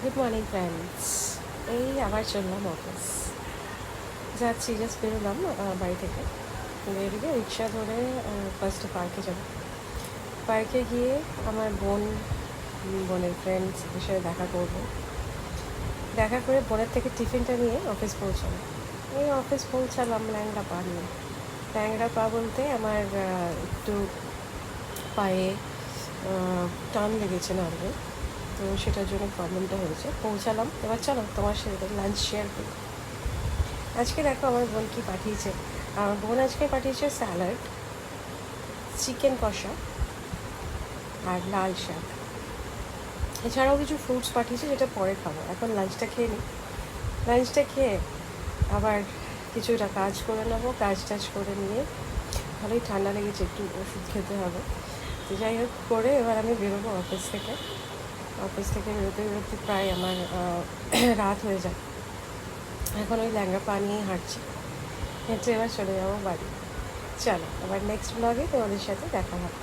Good morning friends. এই আবার চললাম অফিস, যাচ্ছি, জাস্ট বেরোলাম বাড়ি থেকে। বেরিয়ে রিক্সা ধরে ফার্স্টে পার্কে যাব। পার্কে গিয়ে আমার বোনের ফ্রেন্ডসদের সাথে দেখা করবো। দেখা করে বোনের থেকে টিফিনটা নিয়ে অফিস পৌঁছালাম। এই অফিস পৌঁছালাম ল্যাংড়া পা নিয়ে। ল্যাংড়া পা বলতে আমার একটু পায়ে টান লেগেছে নার্ভে, তো সেটার জন্য প্রবলেমটা হয়েছে। পৌঁছালাম, এবার চলো তোমার সাথে লাঞ্চ শেয়ার করি। আজকে দেখো আমার বোন কী পাঠিয়েছে। আমার বোন আজকে পাঠিয়েছে স্যালাড, চিকেন কষা আর লাল শাক। এছাড়াও কিছু ফ্রুটস পাঠিয়েছে, যেটা পরে খাবো। এখন লাঞ্চটা খেয়ে নিই। লাঞ্চটা খেয়ে আবার কিছুটা কাজ করে নেবো। কাজ টাজ করে নিয়ে, ভালোই ঠান্ডা লেগেছে, একটু ওষুধ খেতে হবে। তো যাই হোক করে এবার আমি বেরোবো অফিস থেকে। অফিস থেকে বেরোতে বেরোতে প্রায় আমার রাত হয়ে যায়। এখন ওই ল্যাংড়া পা নিয়েই হাঁটছি। হেঁটে এবার চলে যাবো বাড়ি। চলো, আবার নেক্সট ব্লগে তোমাদের সাথে দেখা হবে।